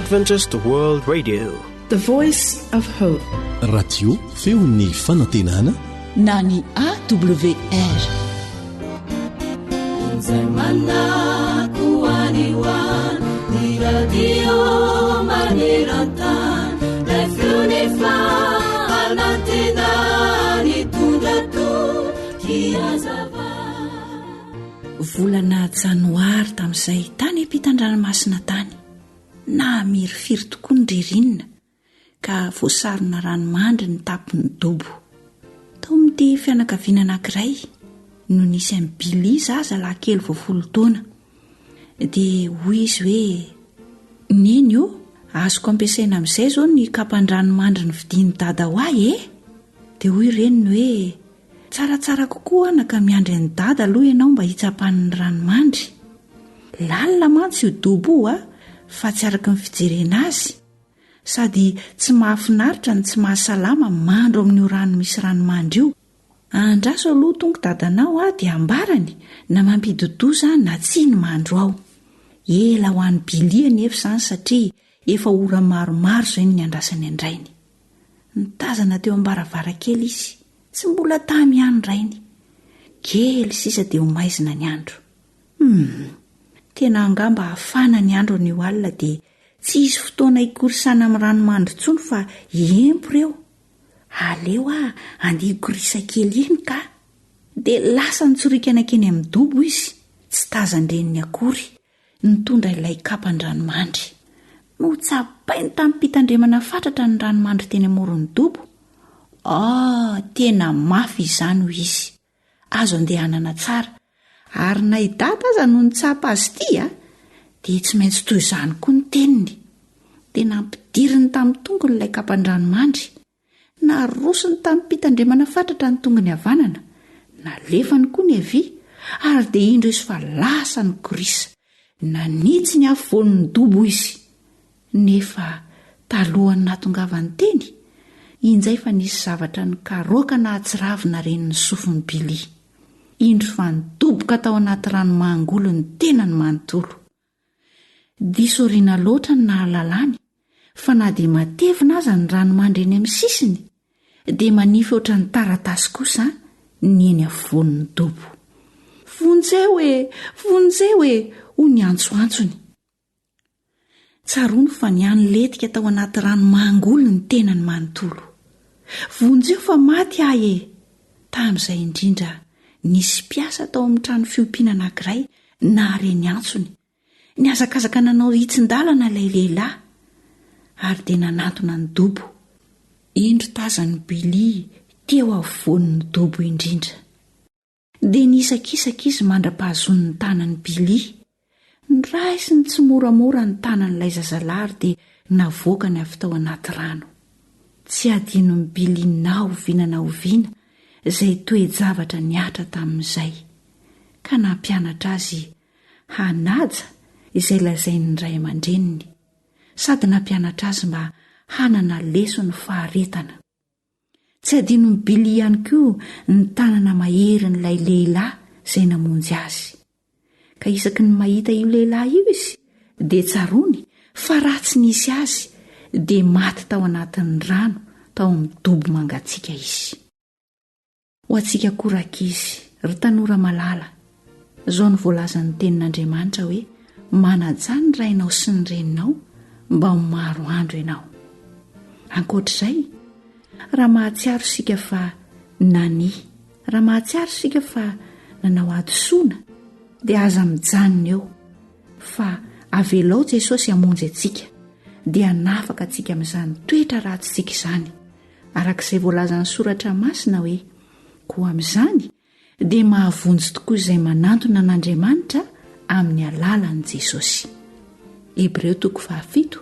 Adventist World Radio, the voice of hope. Radio feon'ny fanantenana na ny AWR. Volana janoary tamin'izay tany ampitan-dranomasina tany, na mirifiry tokoa ny ririnina ka voasarona ranomandry ny tapon'ny dobo. Tao amin'ity fianakaviana anankiray no nisy amin'ny Bily zaza lahy 20 taona, dia hoy izy hoe neny io azoko ampiasaina amin'izay zao ny kapan-dranomandry ny vidian'ny dada ho ahy dia hoy reniny hoe tsaratsara kokoa naka miandry ny dada aloha ianao mba hitsapan'ny ranomandry. Lalina mantsy io dobo io fa tsy araka ny fijerena azy, sady tsy mahafinaritra ny tsy mahasalama mandro amin'io rano misy ranomandry io. Andraso aloha tonga dadanao dia ambarany na mampidodoza na tsy ny mandro ao. Ela ho an'ny Bily nefa izany satria efa ora maromaro izay ny andrasany andrainy. Nitazana teo am-baravarakely izy, tsy mbola tamy ihany rainy. Kely sisa dia ho maizina ny andro. Tena angamba hafana ny andro ny alina dia tsy izy fotoana hikorisana amin'ny ranomandry intsony fa empo ireo. Aleo andihikorisa kely iny ka dia lasa nitsorikana keny amin'ny dobo izy, tsy tazan-dreniny akory nitondra ilay kapan-dranomandry. No tsapainy tamin'ny mpitandremana fatratra ny ranomandry teny amoron'ny dobo. Tena mafy izany ho izy. Azo andehanana tsara, ary na idata aza no nitsapa azy ity dia tsy maintsy toy izany koa ny teniny. Tena ampidiriny tamin'ny tongony ilay kapan-dranomandry, na rosiny tamin'ny mpitandremana fatratra ny tongony havanana, na lefany koa ny avy, ary dia indro izy fa lasa ny korisa, na nitsy ny afovoan'ny dobo izy. Nefa talohany nahatongavany teny, injay fa nisy zavatra ny karoaka na atsiravina reny ny sofin'ny Bily. Indro fa nidoboka tao anaty rano mangolo ny tena ny manontolo. Diso oriana loatra ny nahalalany, fa na dia matevina aza ny ranomandry eny amin'ny sisiny, dia manify oatra ny taratasy kosa ny eny afovoan'ny dobo. Vonjeo ho ny antsoantsony. Tsaroany fa ny anyletika tao anaty rano mangolo ny tena ny manontolo. Vonjeo fa maty ahy tamin'izay indrindra nisy mpiasa tao amin'ny trano fiompiana anankiray na reny antsony, niazakazaka nanao hitsin-dalana ilay lehilahy, ary dia nanatona ny dobo. Indro tazan'ny Bily teo afovoan'ny dobo indrindra, dia nisakisaka izy mandra-pahazon'ny tanan'ny Bily. Niraisiny tsy moramora ny tanan'ilay zazalahy dia navoakany avy tao anaty rano. Tsy adinon'ny Bily na oviana izay toe-javatra niatra tamin'izay, ka nampianatra azy hanaja izay lazainy ray aman-dreniny, sady nampianatra azy mba hanana leso ny faharetana. Tsy adinon'ny Bily ihany koa ny tanana mahery n'ilay lehilahy izay namonjy azy. Ka isaky ny mahita io lehilahy io izy dia tsarony fa ratsy nisy azy dia maty tao anatin'ny rano tao amin'ny dobo mangatsiaka izy. Ho antsika korakizy, ry tanora malala, izao ny voalazan'ny tenin'Andriamanitra hoe manaja ny rainao sy ny reninao mba ho maro andro ianao. Ankoatr'izay, raha mahatsiaro sika fa raha mahatsiaro sika fa nanao adosoana, dia aza mijanona eo fa avelao Jesosy hamonjy antsika, dia hanafaka antsika amin'izany toetra ratsintsika izany, arak'izay voalazan'ny soratra masina hoe koa amin'izany dia mahavonjy tokoa izay manantona an'Andriamanitra amin'ny alalan'i Jesosy. Hebreo 7:5-10.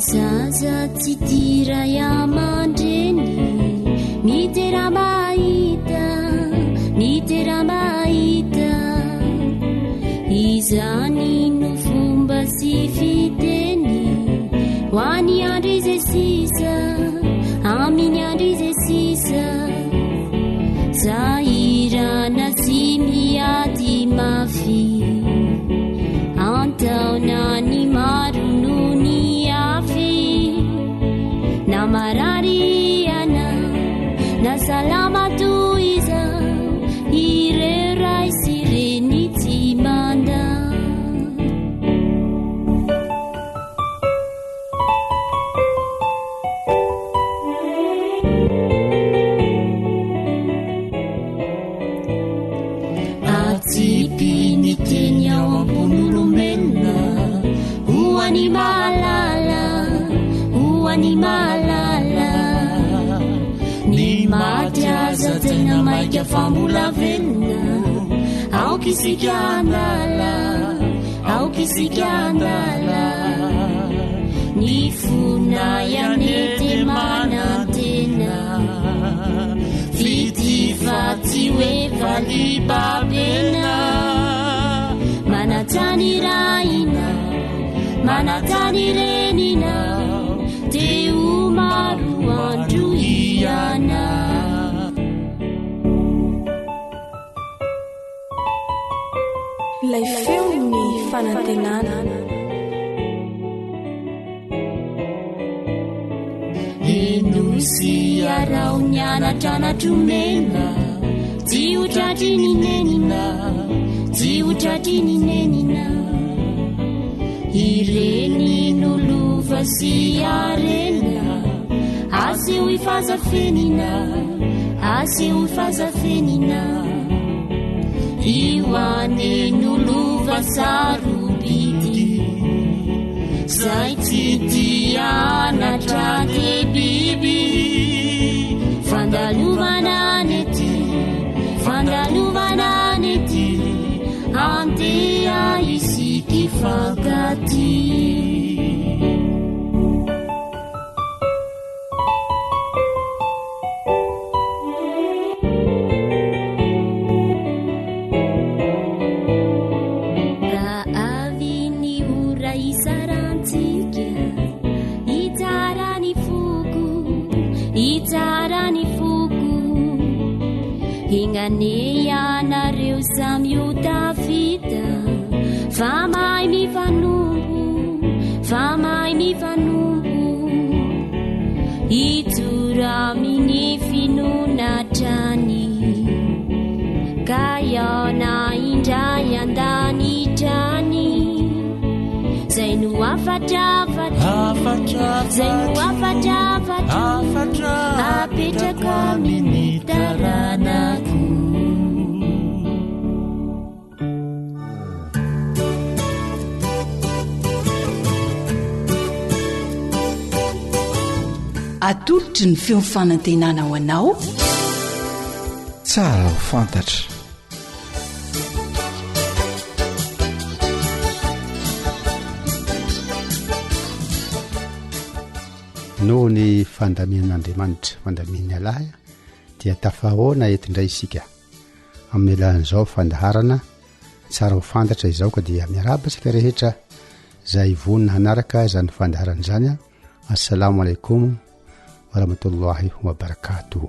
Zaza tsy tira yamandreny, mitera mahita, mitera mahita. sisa aminy andro izy sisa zahirana sy miady mafy antaona ny maro no ny afy na marariana na salama toiza ireo ray sy reny tsy manda atsipy ny teny ao ambon'olombelona hoany mahalala hoany mahalala ny maty aza tena maika fambola velona aokisika andala aokisika andala ny fona yanety manantena fity faty hoe valibabena manatany raina manatany renina teo maro andro iana ilay feo ny fanantenana enosy arao mianatranatromena tsy hotratry ny nenina tsy hotratry ny nenina ireny nolova sy arena aseho ifazafenina aseho ifazafenina io ane nolova sarobidy zay tsy tianatra de biby fandalovana nety fandalovana nety andeha isiky fankaty hinganeanareo samyotafita famay mifanombo famay mifanombo itorami finonatrany ka iona indray andanitrany zay no afatrafatra zay no afatrafatra apetraka amin'ny taranako atolotry ny feo fanantenana ho anao tsara ho fantatra noho ny fandamian'andriamanitra fandamiany alahy dia tafahoana etindray isika amin'ny alahan'izao fandaharana tsara ho fantatra izao ka dia miarabasika rehetra zay vonina hanaraka zany fandaharana zany assalamu alaikum wa rahmatullahi wa barakatuh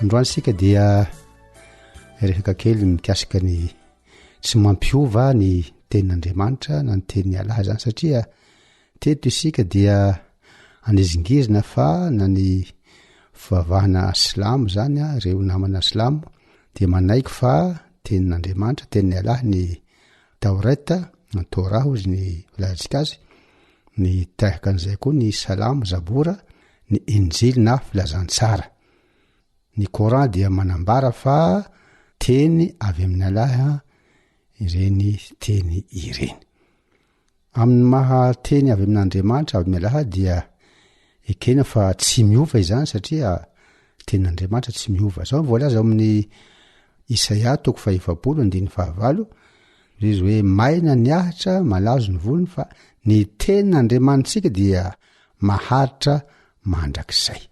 androany sika dia resaka kely mikasika ny tsy mampiova ny tenin'andriamanitra na ny tenin'ny alahy zany satria teto isika dia anizingizina fa na ny fivavahana silamo zany reo namana silamo dia manaiky fa tenin'andriamanitra tenin'ny alahy ny taoreta ny tora ozy ny vilazitsika azy ny tahaka an'izay koa ny salamo zabora ny injily na filazantsara ny coran dia manambara fa teny avy amin'ny alahy ireny teny ireny amin'ny maha teny avy amin'andriamanitra avy amin'ny alahy dia ekena fa tsy miova izany satria tenin'andriamanitra tsy miova zao voalaza amin'ny Isaia 40:9 izy hoe maina ny ahitra malazo ny volony fa ny tenin'andriamanitsika dia maharitra mandrakizay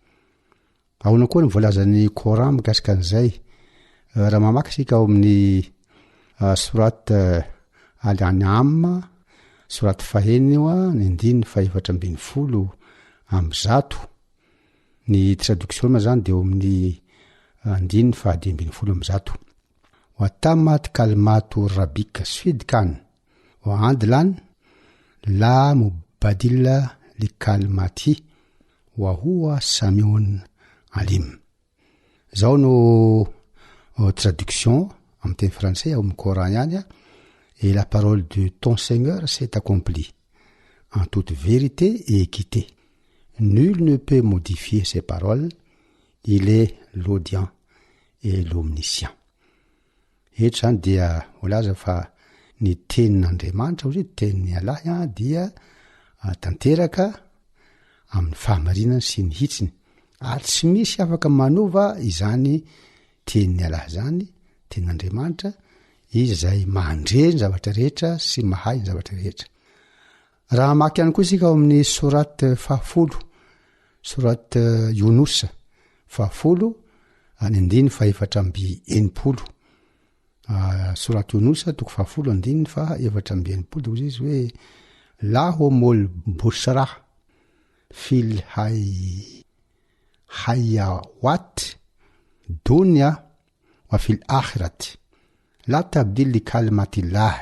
ahoana koa ny voalaza ny Coran mikasika an'izay raha mamaky sika ao amin'ny soraty alianyama soraty faheny io a ny andiny fa 410 am'zato ny traduction ma zany de eo amin'ny andiny fa 10 am'zato watamat kalmatu rabika swidkan wa andlan la mubadila likalmati wa huwa samiun alim. Zao no traduction en termes français au Coran yani, et la parole de ton Seigneur s'est accomplie en toute vérité et équité. Nul ne peut modifier ses paroles. Il est l'audient et l'omniscient. Et zany dia olaza fa ny tenin'Andriamanitra ozy tenin'ny Alahy dia tanteraka amin'ny fahamarinana sy ny hitsiny ary tsy misy afaka manova izany tenin'ny Alahy zany, tenin'Andriamanitra izy zay mandre ny zavatra rehetra sy mahay ny zavatra rehetra. Raha maky ihany koa isika ao amin'ny soraty 10 soraty Yonosa 10 any andiny fa 480 soraty Yonosa 10 andiny fa 480 ozy izy hoe la homol busrah fil hayawat dunya wa fil akhirat la tabdil li kalmatillah.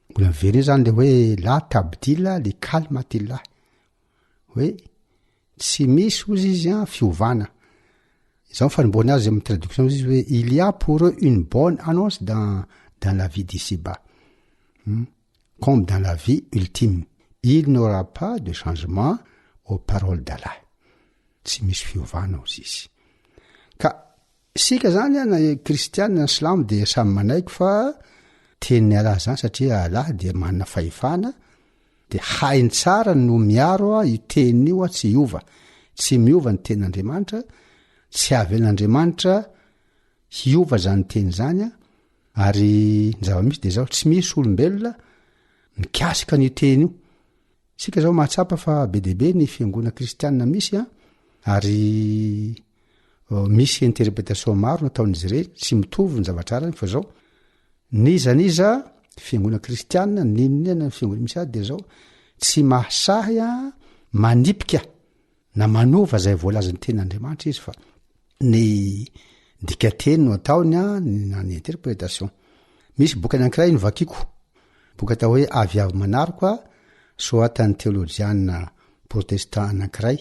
Mbola very zany le hoe la tabdila li kalmatillah, hoe tsy misy ozy izy fiovana. Zao fanimboana azy amin'ny traduction izy hoe il y a pour eux une bonne annonce dans la vie d'ici-bas, comme dans la vie ultime. Il n'aura pas de changement aux paroles d'Allah. Tsy misy fiovana ozy izy. Ka sika zany na kristianina na silamo de samy manaiky fa tenin'ny Allah zany satria Allah de manana fahefana de hainy tsara no miaro io teniny io tsy iova, tsy miova ny tenin'Andriamanitra, tsy avel'Andriamanitra hiova zany teny zany ary ny zava-misy de zao tsy misy olombelona mikasika ny teny io. Sika zao mahatsapa fa be debe ny fiangona kristianina misy ary misy interprétation maro nataon'izy ireny, tsy mitovy ny zavatra arany fa zao niza fiangona kristianina ninona fiangona misy de zao tsy mahasahy manipika na manova zay voalaza ny tenin'Andriamanitra izy fa ny dikateny no ataony ny interprétation. Misy boky anankiray novakiko, boky atao hoe avy avy manaroko soatan'ny théologiana protestant anankiray,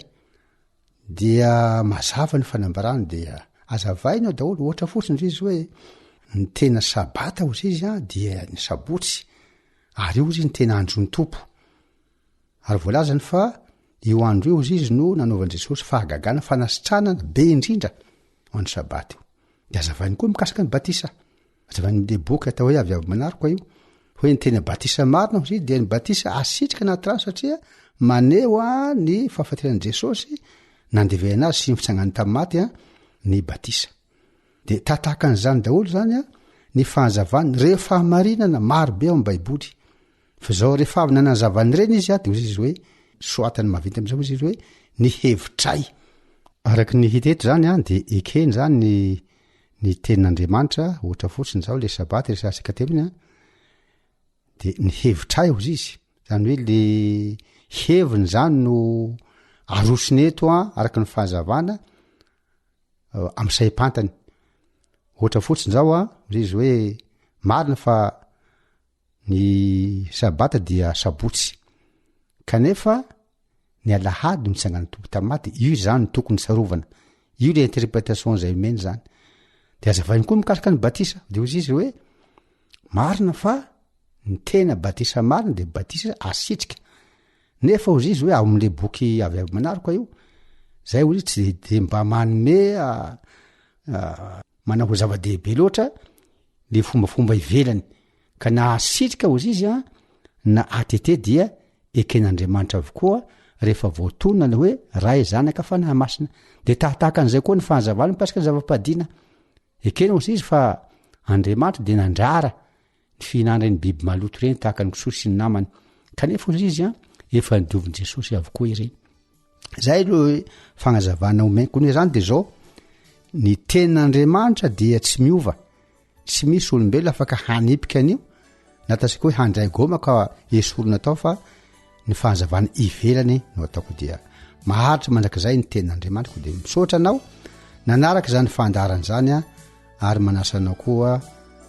dia mazava ny fanambarany dia azavaina daholo ohatra fotsiny izy hoe ny tena sabata ozy izy dia ny sabotsy ary io izy ny tena andron'ny tompo ary voalazany fa io andro io izy no nanaovan'i Jesosy fahagagana fanasitranana be indrindra ho an'ny sabata io. De azavainy koa mikasika ny batisa, azavainy le boky atao hoe avy avy manaroko io hoe ny tena batisa marina ozy dia ny batisa asitrika anaty rano satria maneo ny fahafateran'i Jesosy nandevena azy sy ny fitsangany tamin'ny maty ny batisa. De tataka an'izany daholo zany ny fahazavany rehefa marinana maro be ao amin'ny baiboly. Fa zao rehefa avy nanazavany reny izy de izy hoe soatany maventy am'izao izy hoe ny hevitray. Araky ny hita eto zany de ekeny zany ny tenin'Andriamanitra ohatra fotsiny zao le sabata resansika teminy de ny hevitray ozy izy. Zany hoe le heviny zany no arosiny eto araky ny fahazavana amin'ny saim-pantany. Ohatra fotsiny zao izy hoe marina fa ny sabata dia sabotsy kanefa ny alahady mitsangana tompo tamin'ny maty, io zany tokony sarovana. Io le interprétation zay meny zany. De azavainy koa mikasika ny batisa de ozy izy hoe marina fa ny tena batisa marina de batisa asitrika. Nefa ozy izy hoe amin'le boky avy avy manaroko io zay ozy tsy de mba manome manao zava-dehibe loatra le fombafomba ivelany ka na asitrika ozy izy na atete dia eken'Andriamanitra avokoa rehefa voatonana hoe ray zanaka fanahy masina. De tahataka an'izay koa ny fahazavana mikasika ny zava-padina. Ekena ozy izy fa Andriamanitra de nandrara ny fihinanany biby maloto reny tahaka ny kisoa sy ny namany. Kanefa ozy izy efa nidiovin' Jesosy avokoa ireny. Zay lo fagnazavana omeny koa zany de zao ny tenin'Andriamanitra dia tsy miova tsy misy olombelo afaka hanipika an'io natasika hoe handray goma ka esorona atao fa ny fahazavana ivelany no ataoko dia maharitra mandrak'izay ny tenin'andriamanitra dia misaotra anao nanaraka izany fandarana zany a ary manasanao koa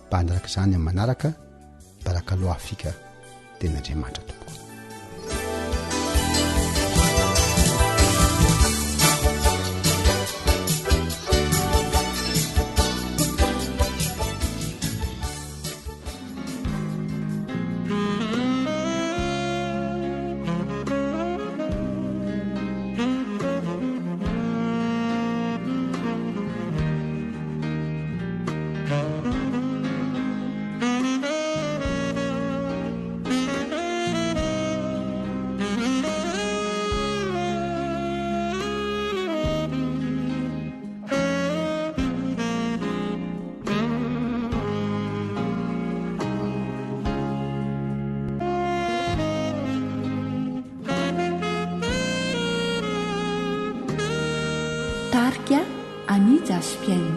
mba hanaraka izany amin'ny manaraka baraka loha afika tenin'andriamanitra tompoko. Tarika Anija Aspiaino.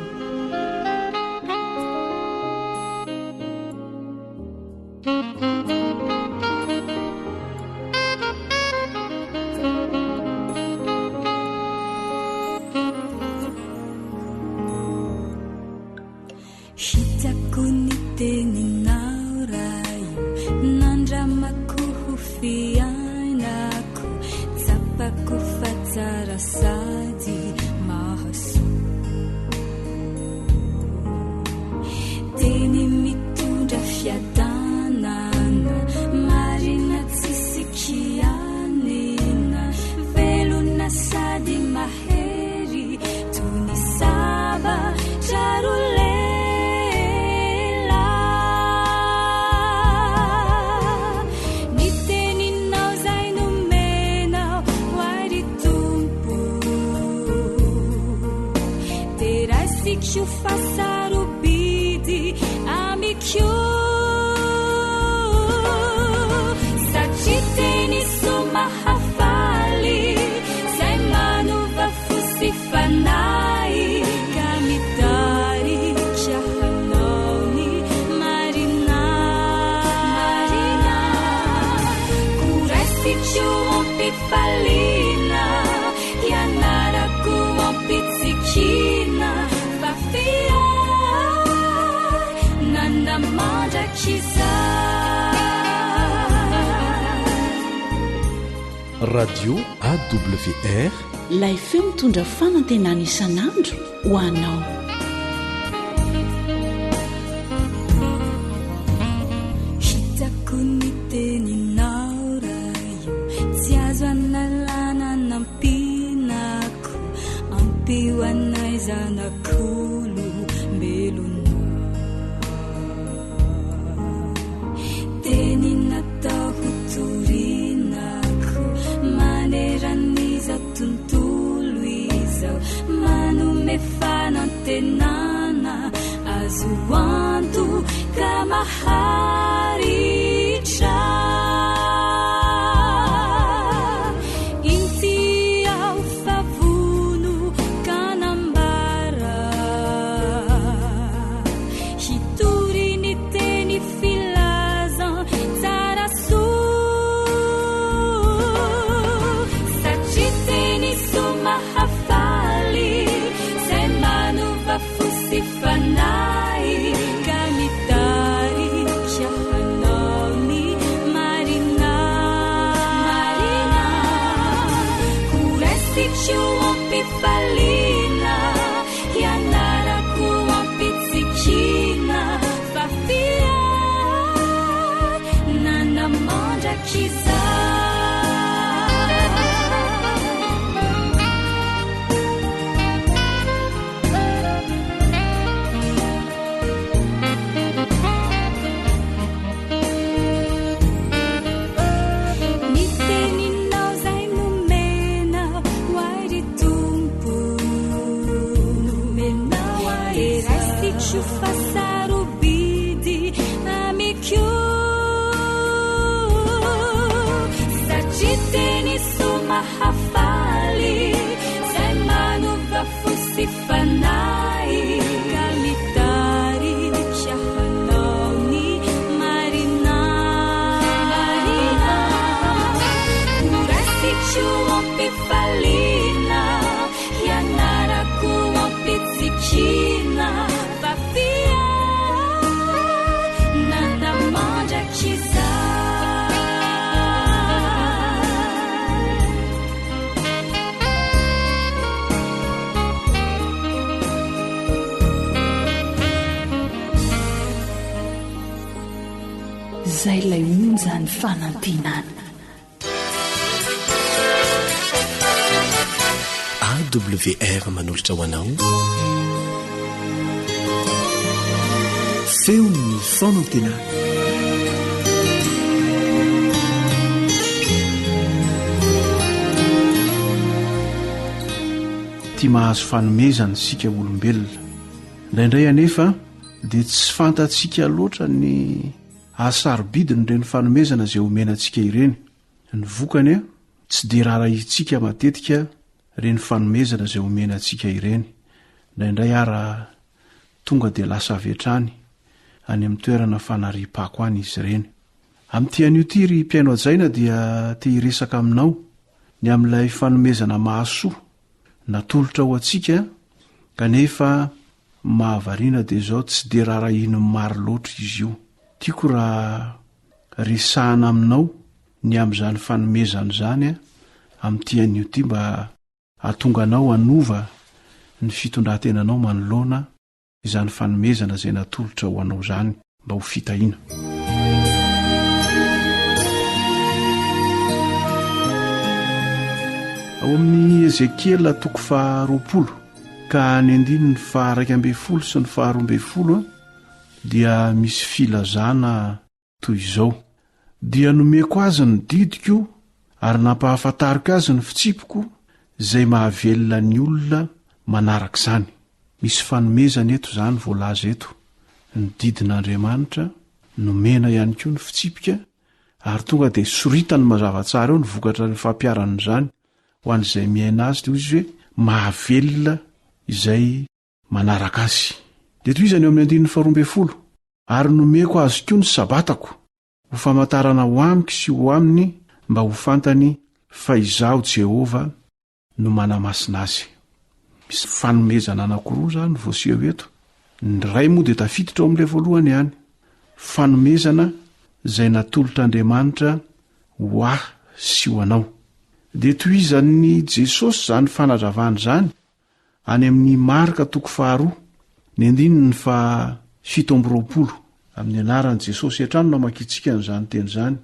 Hitako ny teninao raio nandramako ho fiainako tsapako fa tsara sady teny mitondra fiadanana marina tsisikianena velona sady mahery tony saba trarolela ny teninao zay nomenao hoary tompo teraisikio fasarobidy amikio satria teny somahafaly zay manova fosy fanay ka mitarika hanaony marina koraisikio ampifalina ianarako ampitsikina fafia nanamandrakisa radio AWR lay feo mitondra fanantenana isan'andro ho anao. hitako ny teninao raio tsy azo analana nampinako ampio anay zanak'olo mbelona teny natao ho torinako maneraniza tontolo izao manome fanantenana azo anto ka maharitra inty ao favono kanambara hitory ny teny filazan tsara soa satria teny somahafaly zay manova fosy fanay ka mitarika hanaony marina koraisikio ampifalina ianarako ampitsikina fafia nanamandrakisa ny teninao zay nomena hoary tompo teraisikio fasarobidy amikio satria teny somahafaly zay manova fosy fanay ka mitarika izay ilay onjany fanantenana. AWR manolotra ho anao feon'ny fanantenana. tia mahazo fanomezana sika olombelona indraindray anefa dia tsy fantatsika loatra ny ahasarobidiny ireny fanomezana izay omenantsika ireny. Ny vokany a tsy dia raharahitsika matetika ireny fanomezana izay omenantsika ireny. Indraindray ara tonga dia lasa avetrany any amin'ny toerana fanariam-pako any izy ireny. Amin'ity an'io ity ry mpiaino ajaina dia tia hiresaka aminao ny amin'ilay fanomezana mahasoa natolotra ho antsika kanefa mahavariana dia izao tsy dia raharahiny maro loatra izy io. Tiako raha resahana aminao ny amin'izany fanomezana izany a amin'ity an'io ity mba hahatonga anao hanova ny fitondrantenanao manoloana izany fanomezana izay natolotra ho anao izany mba ho fitahiana. Ao amin'ny Ezekiela 20 ka ny 112 sy ny 12 dia misy filazana toy izao: dia nomeko azy ny didiko ary nampahafantariko azy ny fitsipiko izay mahavelona ny olona manaraka izany. Misy fanomezana eto izany voalaza eto, ny didin'Andriamanitra nomena ihany koa ny fitsipika ary tonga dia soritany mazava tsara eo ny vokatra ny fampiarana izany ho an'izay miaina azy. Dia izy hoe mahavelona izay manaraka azy. Dia toy izany eo amin'ny 12 ary nomeko azy koa ny sabatako ho famantarana ho amiko sy ho aminy mba ho fantany fa izaho Jehova no manamasina azy. Misy fanomezana anankiroa izany voaseho eto. Ny ray moa dia tafiditra ao amin'ilay voalohany ihany, fanomezana izay natolotr'Andriamanitra ho ahy sy ho anao. Dia tohizan'ny Jesosy izany fanazavana izany any amin'ny Marka 2 ny 17 amin'ny anaran'i Jesosy etrano no makitsika n'izany teny izany.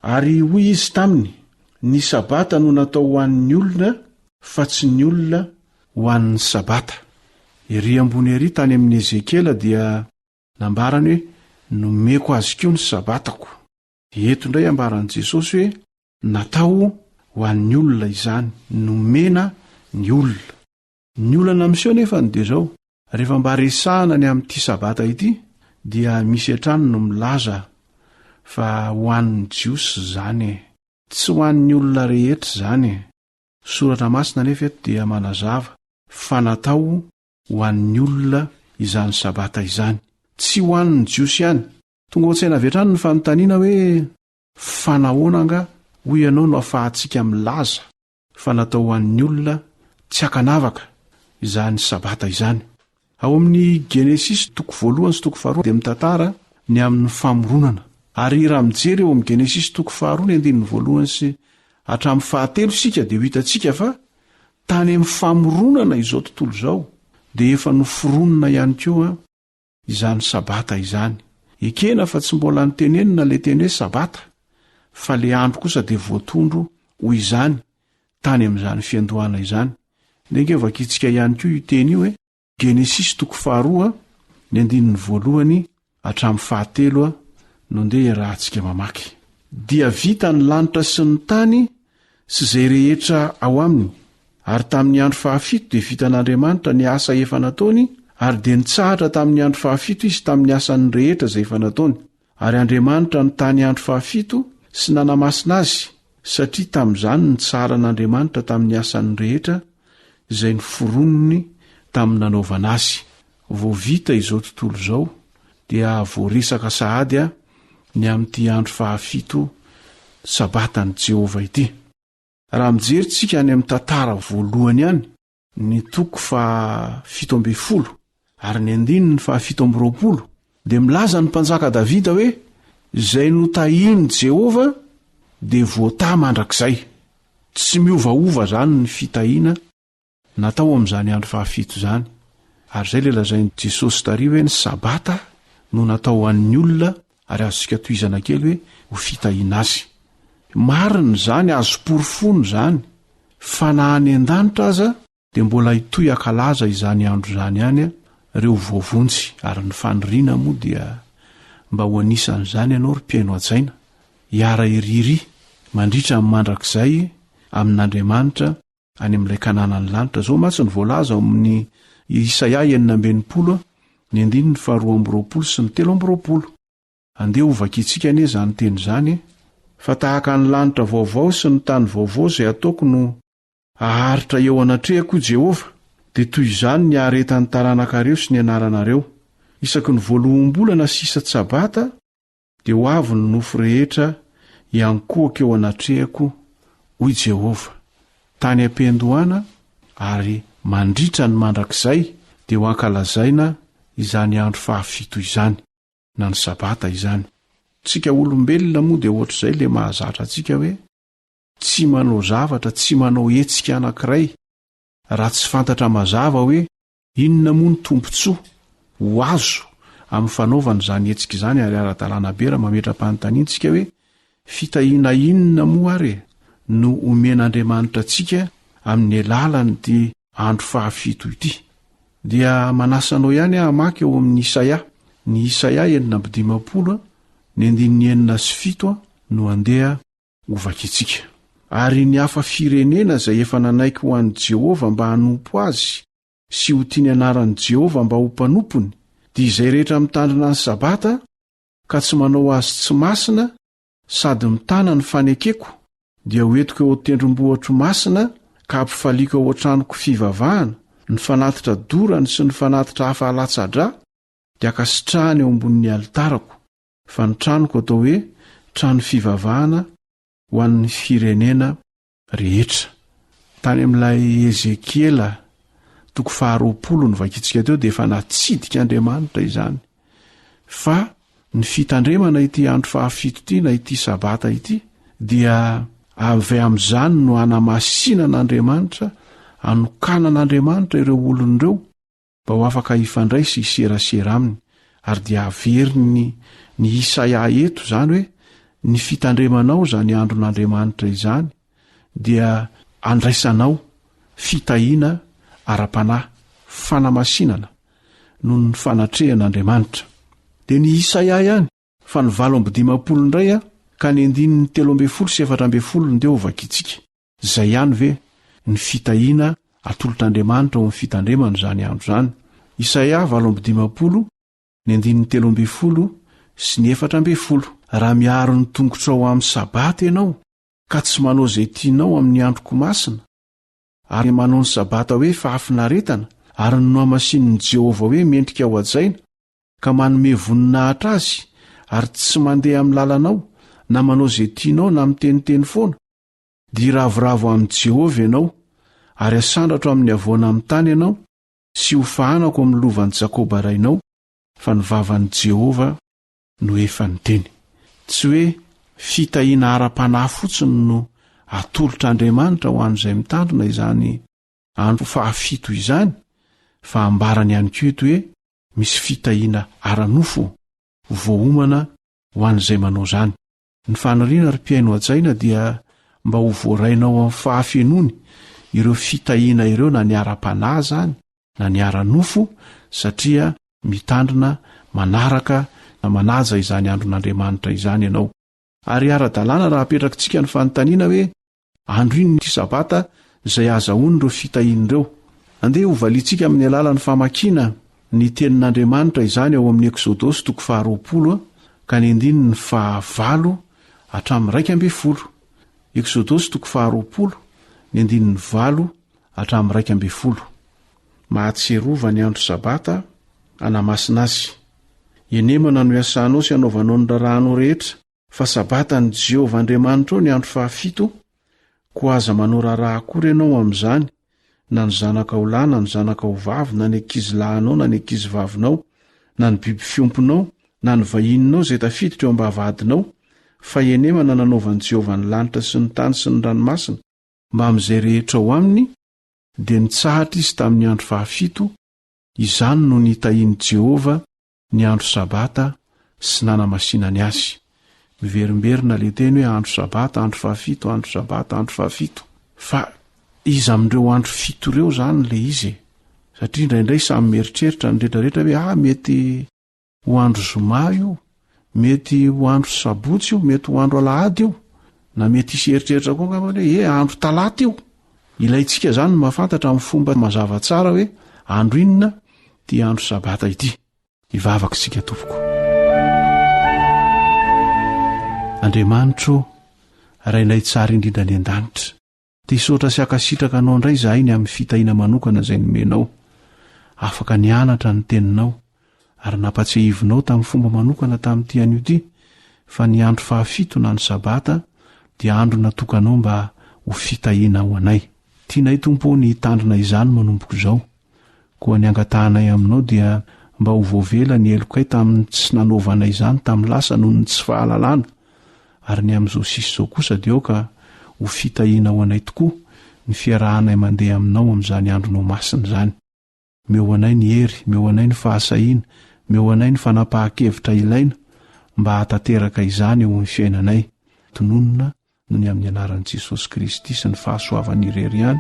Ary hoy izy taminy: ny sabata no natao ho an'ny olona fa tsy ny olona ho an'ny sabata. Ery ambony ery tany amin'ny Ezekiela dia nambarany hoe nomeko azy koa ny sabatako. Eto indray ambaran'i Jesosy hoe natao ho an'ny olona izany, nomena ny olona. Ny olana amin'izao nefa dia izao, rehefa mba resahana ny amin'ity sabata ity dia misy hatrany no milaza fa ho an'ny jiosy izany, tsy ho an'ny olona rehetra izany. Soratra masina nefa eto dia manazava fa natao ho an'ny olona izany sabata izany, tsy ho an'ny jiosy ihany. Tonga ao an-tsaina avy hatrany ny fanontaniana hoe fanahoana anga hoy ianao no ahafahantsika milaza fa natao ho an'ny olona tsy hakanavaka izany sabata izany. Ao amin'ny Genesis 1 sy 2 dia mitantara ny amin'ny famoronana. Ary raha mijery eo amin'ny Genesis 2 ny 1 sy hatramin'ny 7 sika dia ho hitantsika fa tany amin'ny famoronana izao tontolo izao dia efa noforonona ihany koa izany sabata izany. Ekena fa tsy mbola nitenenina le teny hoe sabata, fa le andro kosa dia voatondro ho izany tany amin'izany fiandohana izany. Dia vakitsika ihany koa io teny io hoe Genesis 2 ny 1 hatramin'ny 7 no ndeha rahantsika mamaky. Dia vita ny lanitra sy ny tany sy izay rehetra ao aminy, ary tamin'ny andro 7 dia vitan'Andriamanitra ny asa efa nataony, ary dia nitsahatra tamin'ny andro 7 izy tamin'ny asany rehetra izay efa nataony. Ary Andriamanitra ny tany andro 7 sy nanamasina azy, satria tamin'izany nitsahatra n'Andriamanitra tamin'ny asany rehetra izay noforonony tamin'ny nanaovana azy. Vao vita izao tontolo izao dia voaresaka sahady ny amin'ity andro 7 sabatan'i Jehova ity. Raha mijeritsika any amin'ny tantara voalohany ihany, ny 17 ary ny 17 dia milaza ny mpanjaka Davida hoe izay notahiny Jehova dia voata mandrakizay. Tsy miovaova izany ny fitahiana natao amin'izany andro 7 izany. Ary izay le lazain'i Jesosy tariha hoe ny sabata no natao an'ny olona ary azontsika toizana kely hoe ho fitahiana azy. Mariny zany azo porofony zany fa na any an-danitra aza dia mbola hitoy akalaza izany andro zany hany reo voavonjy ary ny faniriana moa dia mba ho anisan'izany ianao ry mpiaino an-tsaina hiara iriry mandritra amin'ny mandrakizay amin'Andriamanitra any amin'ilay kananany lanitra. Zao matsy ny voalaza ao amin'ny Isaia 9:20 ny 2:20 sy ny 3:20. Andeha ovakitsika anie zany teny zany fa tahaka ny lanitra vaovao sy ny tany vaovao izay ataoko no aharitra eo anatrehako Jehova, dia toy izany ny aretan'ny taranakareo sy ny anaranareo. Isaky ny voaloham-bolana sisa tsabata dia ho avy ny nofo rehetra iankohako eo anatrehako hoy Jehova. Tany am-piandohana ary mandritra ny mandrakizay dia ho ankalazaina izany andro fahafito izany na ny sabata izany. Tsika olombelona moa dia ohatr'izay le mahazatra antsika hoe tsy manao zavatra, tsy manao hetsika anankiray raha tsy fantatra mazava hoe inona moa ny tombontsoa ho azo amin'ny fanaovana izany hetsika izany, ary ara-dalàna be raha mametra-panontaniantsika hoe fitahiana inona moa ary no omen'Andriamanitra antsika amin'ny alalanyity andro fahafito ity. Dia manasanao ihany hamaky eo amin'ny Isaia, ny Isaia 9:20 ny 9:7 no andeha ovakitsika. Ary ny hafa firenena izay efa nanaiky ho an'i Jehova mba hanompo azy sy ho tiany anaran'i Jehova mba ho mpanompony, dia izay rehetra mitandrina ny sabata ka tsy manao azy tsy masina sady mitana ny fanekeko, dia hoentiko eo tendrombohitro masina ka ampifaliako ao an-tranoko fivavahana ny fanatitra dorany sy ny fanatitra hafa alatsa-drà, dia akasitrahany eo ambonin'ny alitarako, fa ny tranoko atao hoe trano fivavahana ho an'ny firenena rehetra. Tany amin'ilay Ezekiela 20 ny vakitsika teo dia efa natsidika Andriamanitra izany fa ny fitandremana ity andro fahafito ity na ity sabata ity dia avy amin'izany no hanamasinan'Andriamanitra, hanokanan'Andriamanitra ireo olon'ireo mba ho afaka hifandray sy hiserasera aminy. Ary dia averiny ny Isaia eto zany hoe ny fitandremanao zany andron'Andriamanitra izany dia andraisanao fitahiana ara-panahy, fanamasinana no ny fanatrehan'Andriamanitra. Dia ny Isaia ihany fa ny 7:20 indray ka ny 3:30 ndeha ovakitsika. Zay ihany ve ny fitahiana atolotr'Andriamanitra ao amin'ny fitandremana zany andro zany. Isaia 7:20 ny 3:30 sy ny 4:40. Raha miaro ny tongotra ao amin'ny sabata ianao ka tsy manao izay tianao amin'ny androko masina, ary manao ny sabata hoe fahafinaretana, ary ny nohamasin'i Jehova hoe mendrika ho ajaina, ka manome voninahitra azy ary tsy mandeha amin'ny lalanao na manao izay tianao na miteniteny foana, dia ravoravo amin'ny Jehova ianao ary asandratro amin'ny avoana amin'ny tany ianao sy ho fahanako amin'ny lovan'i Jakoba rainao, fa ny vavan'i Jehova no efa niteny. Tsy hoe fitahiana ara-panahy fotsiny no atolotr'Andriamanitra ho an'izay mitandrina izany andro fahafito izany, fa ambarany ihany koa eto hoe misy fitahiana ara-nofo voaomana ho an'izay manao zany. Ny faniriana ry mpiaino an-tsaina dia mba ho voarainao amin'ny fahafenony ireo fitahiana ireo, na ny ara-panahy zany na ny ara-nofo, satria mitandrina manaraka na manaja izany andron'Andriamanitra izany ianao. Ary ara-dalàna raha apetrakitsika ny fanontaniana hoe andro iny ny sabata izay azahoany ireo fitahian'ireo. Andeha ho valitsika amin'ny alalan'ny famakiana ny tenin'Andriamanitra izany ao amin'ny Eksodosy 20 ka ny 9:9 hatramin'ny 2:10. Eksodosy 20 ny 9:9 hatramin'ny 2:10. Mahatserova ny andro sabata anamasina azy. Enemana no iasanao sy anaovanao ny rahanao rehetra, fa sabata ny Jehova Andriamanitra ao ny andro fahafito, ko aza manao raharaha akory ianao amin'izany, na ny zanakao lahy na ny zanakao vavy, na ny ankizy lahinao na ny ankizy vavinao, na ny biby fiomponao na ny vahininao izay tafiditra eo am-bavahadinao, fa enemana nanaovan'i Jehova ny lanitra sy ny tany sy ny ranomasina mba amin'izay rehetra ao aminy, dia nitsahatra izy tamin'ny andro fahafito. Izany no nitahian'i Jehova ny andro sabata sy nanamasinany azy. Miverimberina le teny hoe andro sabata, andro fahafito, andro sabata, andro fahafito. Fa izy amin'ireo andro fito ireo zany le izy. Satria indraindray samy mieritreritra ny rehetrarehetra hoe mety ho andro zoma io, mety ho andro sabotsy io, mety ho andro alahady io, na mety isy eritreritra koa ngambany hoe andro talata io. Ilayntsika zany no mahafantatra amin'ny fomba mazava tsara hoe andro inona ty andro sabata ity. Ivavaka isika tompoko. Andriamanitro, rainay tsara indrindra ny an-danitra, ty hisotra sy akasitraka anao indray zahay ny amin'ny fitahina manokana izay nomenao. Afaka nianatra ny teninao ary nampatsiahivinao tamin'ny fomba manokana tamin'ity anio ity, fa ny andro fahafito na ny sabata dia andro natokanao mba ho fitahina ho anay. Tianay tompo ny hitandrina izany manomboko izao, koa ny angatahanay aminao dia mba ho voavela ny elokay tamin'ny tsy nanaovanay izany tamin'ny lasa noho ny tsy fahalalana, ary ny amin'izao sisy izao kosa dia aoka ho fitahina ho anay tokoa ny fiarahanay mandeha aminao amin'izany andronao masina izany. Meo anay ny hery, meo anay ny fahasahiana, meo anay ny fanapahan-kevitra ilaina mba hatateraka izany eo amin'ny fiainanay. Tononona no ny amin'ny anaran'i Jesosy Kristy sy ny fahasoavany irery ihany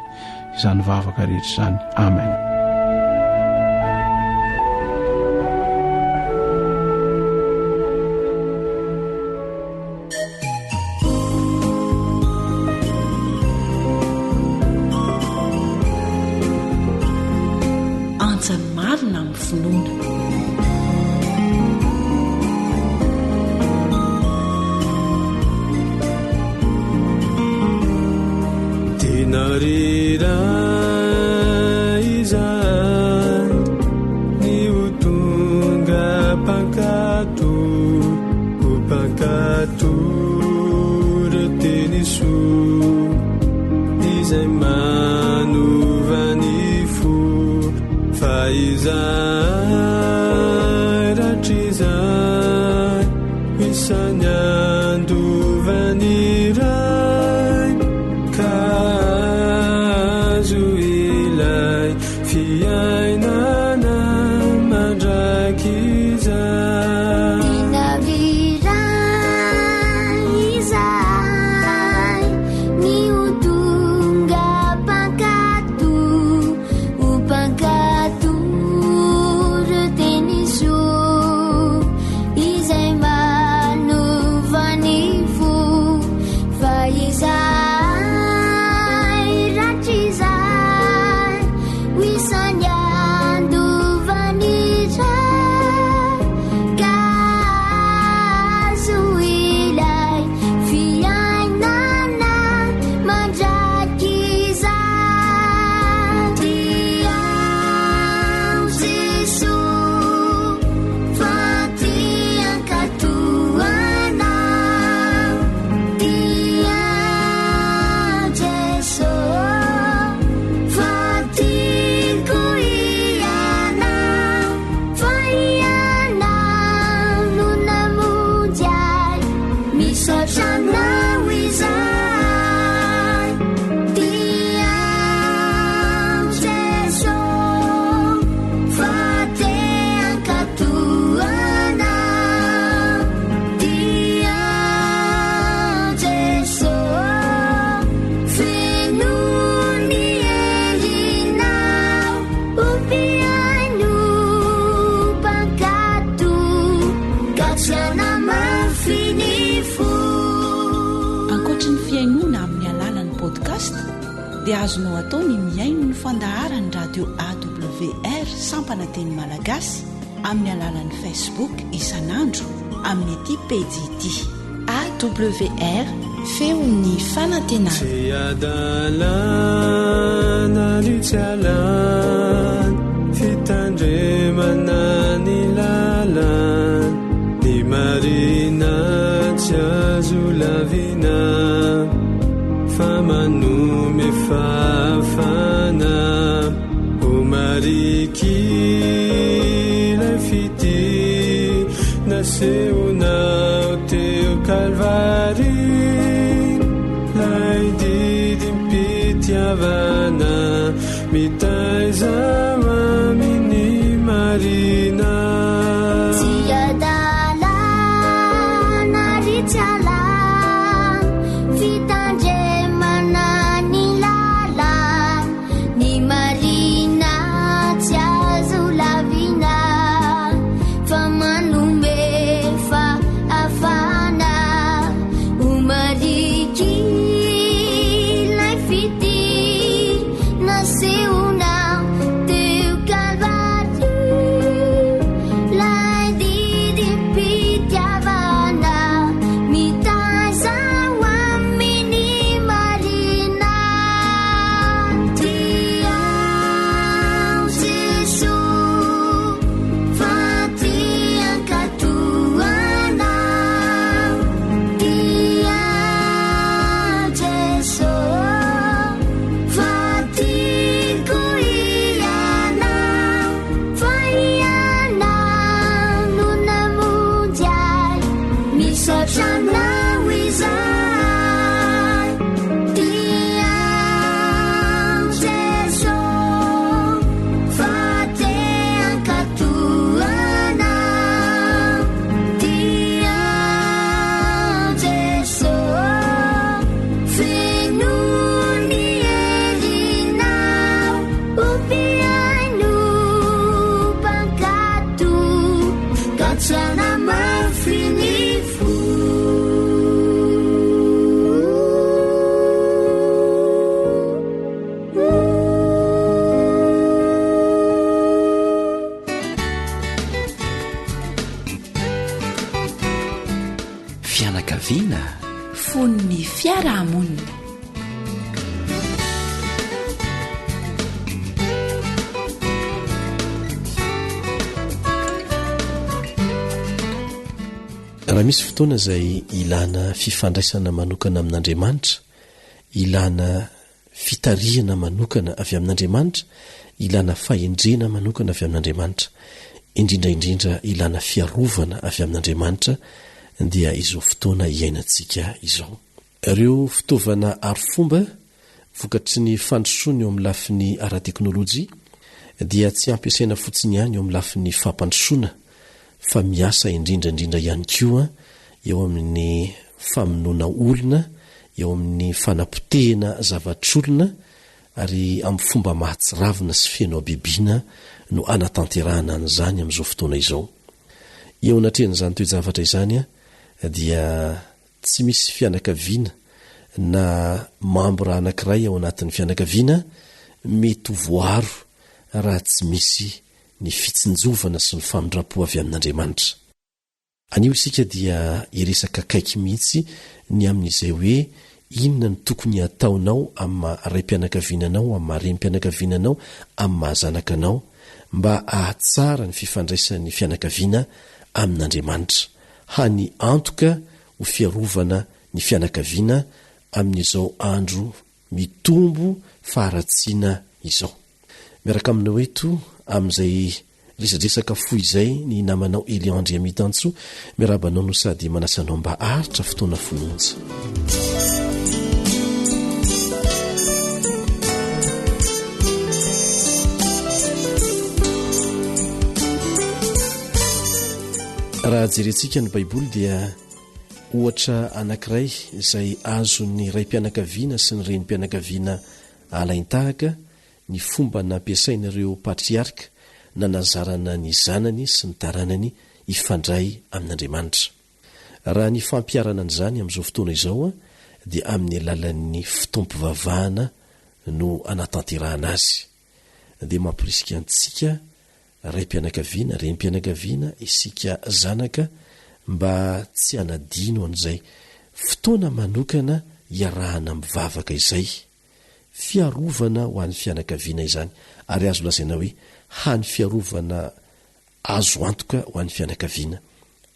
izany vavaka rehetra izany. Amen. Marina amin'ny finoana. Tinarira izay ny utunga pakato o pakato retenisu izay manovany fo faizay ratrizay isanyandovaniray kazo ilay fiainana mandrakizay inaviray izay ny utunga pakato o pakato reteniso izay manovany fo faizay ratrizay isanyandovaniray kazo ilay fiainana mandrakizay tiao Jesus fatiankatoanao tiao Jesus fatiko ianao fa ianao no namonjy misotranao izay tiao Jesus fatiankatoanao tiao Jesus fenony erinao umpiaino pakato ka tsy anamafiny fo. Ankoatra ny fiainoana amin'ny alalan'ny podcast dia azonao atao ny miaino ny fandaharany radio AWR sampana teny malagasy amin'ny alalan'ny Facebook isanandro amin'ny ity pejy ity AWR feon'ny fanantenana. Tsy adalana ny tsy alana fitandremana ny lalana ny marina tsy azo lavina fa manome fafana o marikilay fity nasehonao teo Kalvari lay didim-pitiavana mitaiza aminy marina. Tsy adalana gatsiana mafiny fo Fianakaviana fon'ny fiarahamonina. raha misy fotoana izay ilana fifandraisana manokana amin'Andriamanitra, ilana fitarihana manokana avy amin'Andriamanitra, ilana fahendrena manokana avy amin'Andriamanitra, indrindraindrindra ilana fiarovana avy amin'Andriamanitra, dia izao fotoana iainantsika izao. Ireo fitaovana arifomba vokatry ny fandrosoana eo amin'ny lafin'ny ara-teknôlôjia dia tsy ampiasaina fotsiny ihany eo amin'ny lafin'ny fampandrosoana, fa miasa indrindraindrindra ihany koa eo amin'ny famonoana olona, eo amin'ny fanapotehana zavatr'olona, ary amin'ny fomba mahatsiravina sy feno abibiana no anatanterahana an'izany amin'izao fotoana izao. Eo anatrehan'izany toe-javatra izany dia tsy misy fianakaviana na mambra anankiray ao anatin'ny fianakaviana mety voaro raha tsy misy ny fitsinjovana sy ny famindram-po avy amin'Andriamanitra. Anio isika dia iresaka kaiky mihitsy ny amin'izay hoe inona ny tokony ataonao amin'ny raim-pianakaviananao, amin'ny renim-pianakaviananao, amin'ny mahazanakanao mba ahatsara ny fifandraisan'ny fianakaviana amin'Andriamanitra, hany antoka ho fiarovana ny fianakaviana amin'izao andro mitombo faharatsiana izao. Miaraka aminao eto amin'izay resadresaka fo izay ny namanao Eliandry Amitantso, miarabanao no sady manasanao mba aritra fotoana fononja. Raha jerentsika ny Baiboly dia ohatra anankiray izay azon'ny raim-pianakaviana sy ny renim-pianakaviana alaintahaka ny fomba nampiasain'ireo patriarika na nazarana ny zanany sy ny taranany ifandray amin'Andriamanitra. Raha ny fampiarana an'izany amin'izao fotoana izao dia amin'ny alalan'ny fitompivavahana no anatanterahana azy. Dia mampirisika antsika raim-pianakaviana, renim-pianakaviana, isika zanaka mba tsy hanadino an'izay fotoana manokana iarahana mivavaka izay, fiarovana ho an'ny fianakaviana izany, ary azo lazaina hoe hany fiarovana azo antoka ho an'ny fianakaviana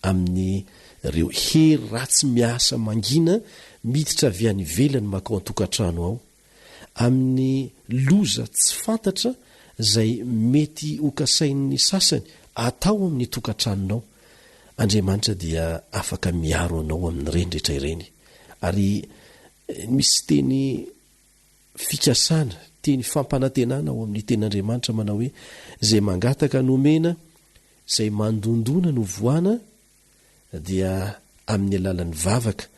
amin'ny ireo hery ratsy miasa mangina miditra avy any ivelany makao an-tokantrano ao, amin'ny loza tsy fantatra izay mety hokasain'ny sasany atao amin'ny tokantranonao. Andriamanitra dia afaka miaro anao amin'ny reny rehetra ireny, ary misy teny fikasana, teny fampanantenana ao amin'ny ten'Andriamanitra manao hoe izay mangataka nomena, izay mandondona no voana, dia amin'ny alalan'ny vavaka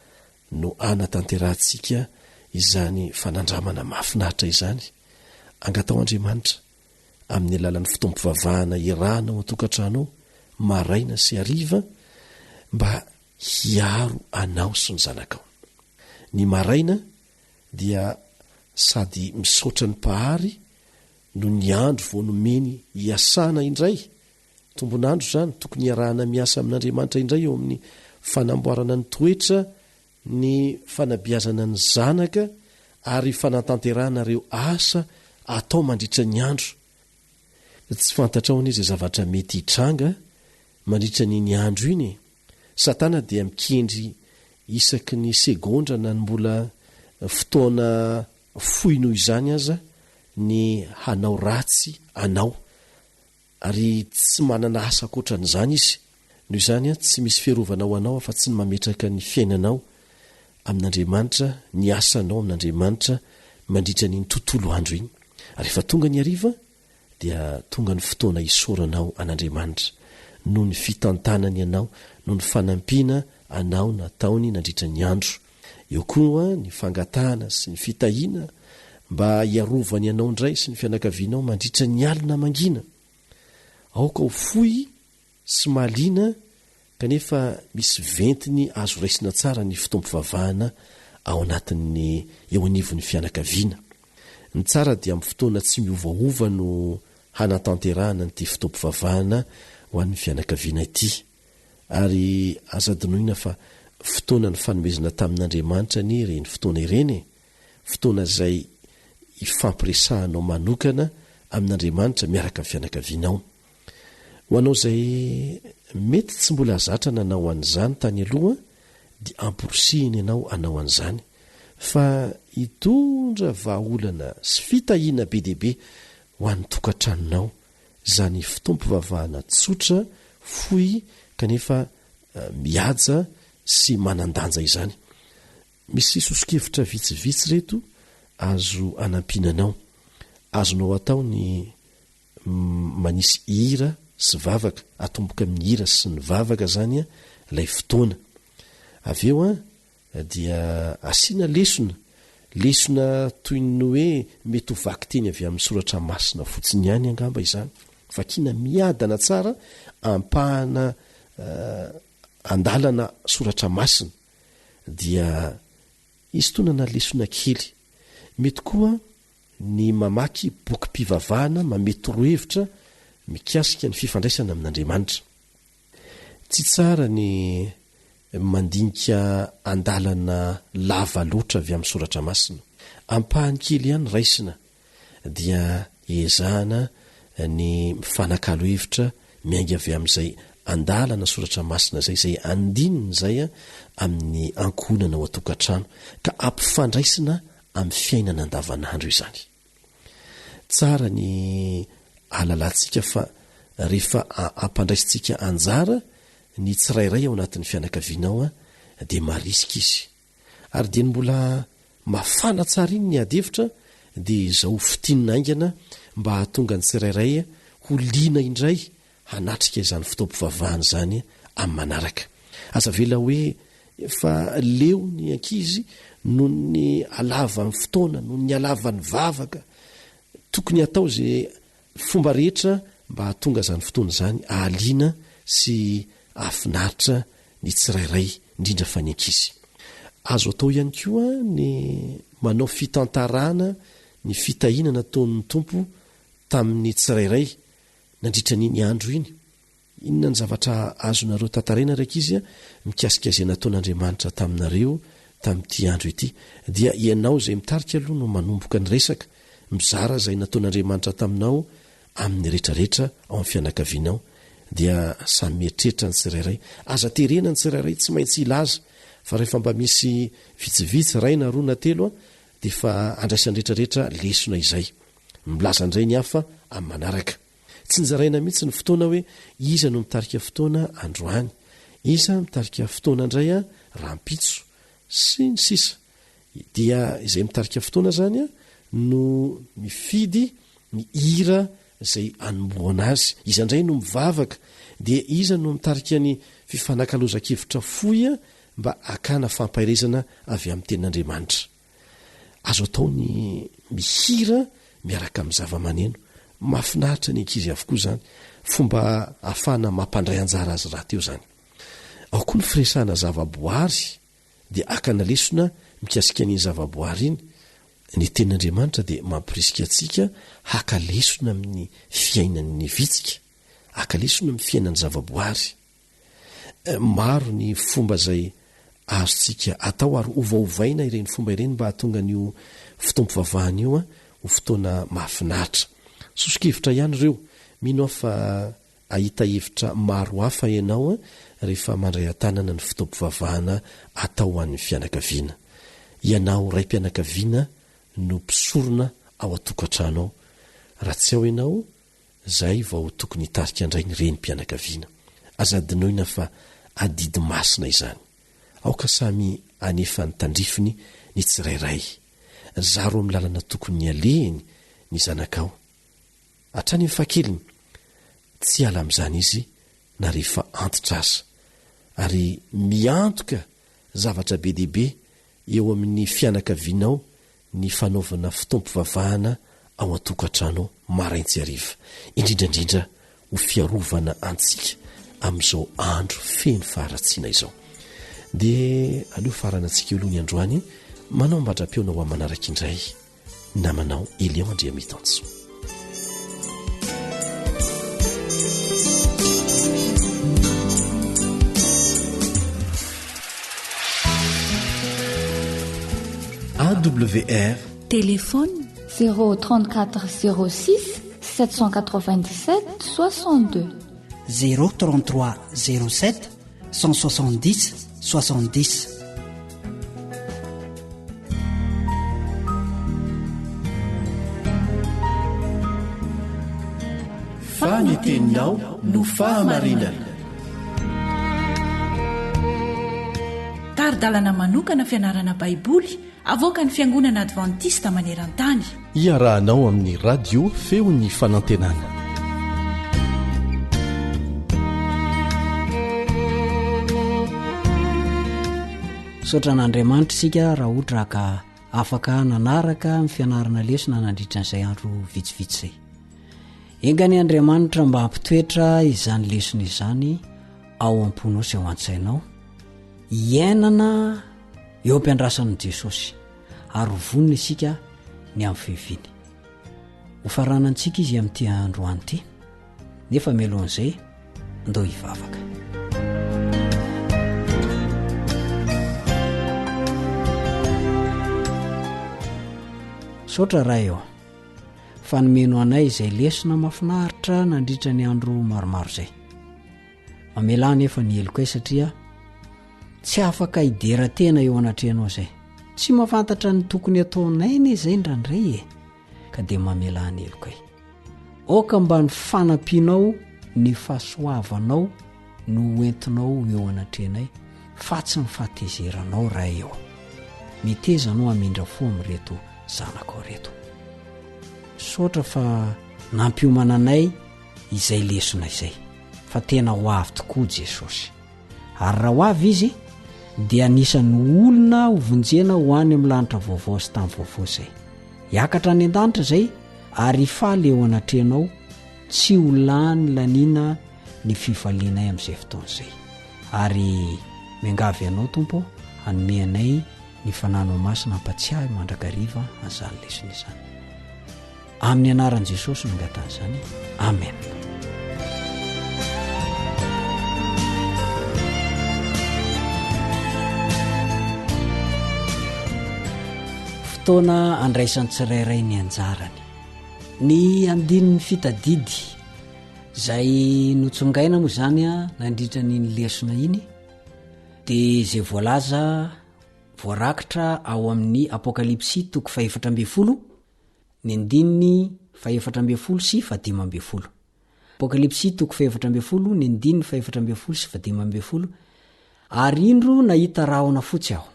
no anatanterantsika izany fanandramana mahafinaritra izany. Angatao Andriamanitra amin'ny alalan'ny fitompivavahana irahana ao an-tokantranao maraina sy hariva mba hiaro anao sy ny zanakao. Ny maraina dia sady misaotra ny pahary no ny andro vao nomeny hiasana indray, tombonandro zany tokony hiarahana miasa amin'Andriamanitra indray eo amin'ny fanamboarana ny toetra, ny fanabiazana ny zanaka, ary fanatanterahana ireo asa atao mandritra ny andro. Tsy fantatrao ny izay zavatra mety hitranga mandritra ny andro iny. Satana dia mikendry isaky ny segondra na ny mbola fotoana fohy noho izany aza ny hanao ratsy anao, ary tsy manana asa akoatran'izany izy. Noho izany tsy misy fiarovana ho anao afa tsy ny mametraka ny fiainanao amin'Andriamanitra, ny asanao amin'Andriamanitra mandritra ny tontolo andro iny. Ary efa tonga ny hariva dia tonga ny fotoana isoranao an'Andriamanitra, noho ny fitantanany anao, noho ny fanampiana anao nataony nandritra ny andro. Eo koa ny fangatahana sy ny fitahiana mba hiarovany anao indray sy ny fianakavianao mandritra ny alina mangina. Aoka ho fohy sy mahaliana kanefa misy ventiny azo raisina tsara ny fitompivavahana ao anatin'ny eo anivon'ny fianakaviana. Ny tsara dia amin'ny fotoana tsy miovaova no hanatanterahana nyity fitompivavahana ho an'ny fianakaviana ity, ary azadinoina fa fotoana ny fanomezana tamin'Andriamanitra ny ireny fotoana ireny, fotoana izay ifampiresahanao manokana amin'Andriamanitra miaraka amin'ny fianakavianao. Ho anao izay mety tsy mbola zatra nanao an'izany tany aloha dia amporosihiny ianao anao an'izany, fa hitondra vahaolana sy fitahiana be deaibe ho an'ny tokantranonao izany fitompivavahana tsotra, fohy kanefa mihaja sy manandanja izany. Misy sosokevitra vitsivitsy reto azo anampinanao. Azonao atao ny manisy hira sy vavaka, atomboka amin'ny hira sy ny vavaka zany ilay fotoana. Avy eo dia asiana lesona toy ny hoe mety ho vaky teny avy amin'ny soratra masina fotsiny ihany angamba izany, fa kiana miadana tsara ampahana andalana soratra masina, dia istonana lesona kely. Mety koa ny mamaky bokim-pivavahana mamety rohevitra mikasika ny fifandraisana amin'Andriamanitra. Tsy tsara ny mandinika andalana lava loatra avy amin'ny soratra masina. Ampahany kely ihany raisina dia ezahana ny mifanakalo hevitra miainga avy amin'izay andalana soratra masina zay andininy zay amin'ny ankonana ao atokantrano, ka ampifandraisina amin'ny fiainana andavanandro izany. Tsara ny alalantsika fa rehefa ampandraisitsika anjara ny tsirairay ao anatin'ny fianakavianao dia marisika izy, ary dia mbola mafana tsara iny ny adevitra dia izao fitianina aingana mba hahatonga ny tsirairay ho liana indray hanatrika izany fitompivavahana zany amin'ny manaraka. Aza vela hoe fa leo ny ankizy noho ny alava ny fotoana, noho ny alava ny vavaka, tokony atao zay fomba rehetra mba hahatonga zany fotoana zany ahaliana sy afinaritra ny tsirairay, indrindra fa ny ankizy. Azo atao ihany koa ny manao fitantarana ny fitahiana nataon'ny tompo tamin'ny tsirairay nandritra n'iny andro iny. Inona ny zavatra azonareo tantarena raika izy mikasika izay nataon'Andriamanitra taminareo tamin'ity andro ity, dia ianao izay mitarika aloha no manomboka ny resaka, mizara izay nataon'Andriamanitra taminao amin'ny rehetrarehetra ao amin'ny fianakavianao, dia samy mieritreritra ny tsirairay. Aza terena ny tsirairay, tsy maintsy ilaza, fa rehefa mba misy vitsivitsy ray na roa na telo dia fa andraisan'ny rehetrarehetra lesona izay, milaza indray ny hafa amin'ny manaraka. Tsy nizaraina mihitsy ny fotoana hoe iza no mitarika fotoana androany, iza mitarika fotoana indray rahampitso sy ny sisa. Dia izay mitarika fotoana zany no mifidy ny hira izay anomboana azy, iza indray no mivavaka, dia iza no mitarika ny fifanakaloza-kevitra fohy mba hakana fampairezana avy amin'ny tenin'Andriamanitra. Azo atao ny mihira miaraka amin'ny zava-maneno, mahafinaritra ny ankizy avokoa zany, fomba ahafahana mampandray anjara azy raha teo zany. Ao koa ny firesahana zava-boary, dia akana lesona mikasika ny zava-boary iny. Ny tenin'Andriamanitra dia mampirisika antsika haka lesona amin'ny fiainan'ny vitsika, haka lesona amin'ny fiainan'ny zava-boary. Maro ny fomba zay azontsika atao ary ovaovaina ireny fomba ireny mba hahatonga an'io fitompivavahana io ho fotoana mahafinaritra. Sosokevitra ihany ireo, mino aho fa ahita hevitra maro hafa ianao rehefa mandray an-tanana ny fitompivavahana atao an'ny fianakaviana. Ianao ray mpianakaviana no mpisorona ao atokantrano ao. Raha tsy ao ianao, zay vao tokony hitarika indray ny reny mpianakaviana. Azadinoina fa adidy masina izany. Aoka samy anefa ny tandrifiny ny tsirairay. Zaro amin'ny lalana tokony ny alehiny ny zanakao. Hatrany amin'ny fahakeliny, tsy ala amin'izany izy na rehefa antitra aza. Ary miantoka zavatra be deaibe eo amin'ny fianakavianao ny fanaovana fitompivavahana ao atokantrano maraintsy hariva, indrindrandrindra ho fiarovana antsika amin'izao andro feno faharatsiana izao. dia aloha farana antsika aloha ny androany manao mbatra-peona ho amin'ny manaraka indray namanao Elion Andriamitanso. AWR téléphone 034 06 797 62 033 07 170 70. Faniteninao no fahamarinana. Taridalana manokana fianarana baiboly avoaka ny fiangonana advantista maneran-tany. Iarahanao amin'ny radio feo ny fanantenana. Sotran'Andriamanitra isika raha ohatra ka afaka nanaraka ny fianarana lesona nandritra n'izay andro vitsivitsy izay. Engany Andriamanitra mba hampitoetra izany lesona izany ao am-ponao sy ao an-tsainao, iainana eo am-piandrasan'i Jesosy ary vonona isika ny amin'ny fehiviny. Ho faranantsika izy amin'ity androany ity, nefa meloan'izay ndao hivavaka. Sotra raha eo fanomeno anay izay lesona mahafinaritra nandritra ny andro maromaro izay. Mamela nefa ny elokay satria tsy afaka hidera tena eo anatrehanao izay, tsy mahafantatra ny tokony ataonay ne izay ndrandray e, ka dia mamela ny elokay. Oka mba ny fanampianao ny fahasoavanao no entinao eo anatrehanay, fa tsy ny fahatezeranao raha eo. Mitezanao amindra fo amin'reto zanako reto. Sotra fa nampiomananay izay lesona izay, fa tena ho avy tokoa Jesosy. Ary raha ho avy izy dia anisan'ny olona ho vonjena ho any amin'ny lanitra vaovao sy tany vaovao izay. Hiakatra any an-danitra izay ary faly eo anatrehanao, tsy ho lany laniana ny fifalianay amin'izay fotoana izay. Ary miangavy ianao Tompo hanomeanay ny fananao masina hampatsiahy mandrakariva an'izany lesona izany. Amin'ny anaran'i Jesosy no angatan'izany. Amen. Fotoana andraisan'ny tsirairay ny anjarany. Ny andinin'ny fitadidy izay notsongaina moa izany nandritra ny lesona iny dia izay voalaza voarakitra ao amin'ny Apokalipsy 4:12, ny andininy 4:12 sy 15. Apokalipsy 4:12, ny andininy 4:12 sy 15. Ary indro nahita rahona fotsy aho,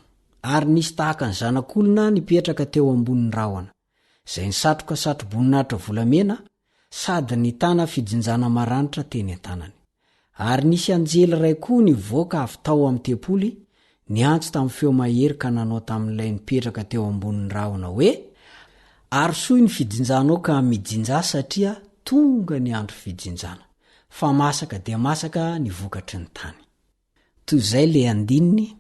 ary nisy tahaka ny zanak'olona nipetraka teo ambonin'ny rahona, izay nisatroka satro-boninahitra volamena sady nitana fijinjana maranitra teny an-tanany. Ary nisy anjely iray koa nivoaka avy tao amin'ny tempoly, niantso tamin'ny feo mahery ka nanao tamin'ilay nipetraka teo ambonin'ny rahona hoe: arosoy ny fijinjanao ka mijinja satria tonga ny andro fijinjana, fa masaka dia masaka ny vokatry ny tany. Toy izay le andininy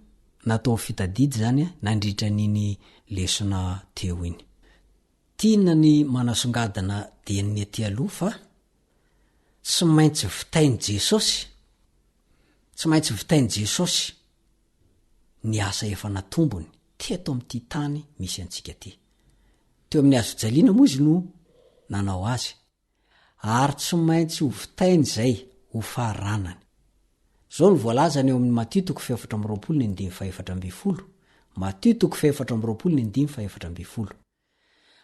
natao fitadidy zany nandritra niny lesona teo iny. Tiana ny manasongadana dia ny aty aloha fa tsy maintsy vitainy Jesosy, tsy maintsy vitainy Jesosy ny asa efa natombony teto amin'ity tany misy antsika ty. Teo amin'ny azo jaliana moa izy no nanao azy, ary tsy maintsy ho vitainy izay ho faranany. Zao ny voalaza ny eo amin'ny Matthieu 4:24, Matthieu 4:24.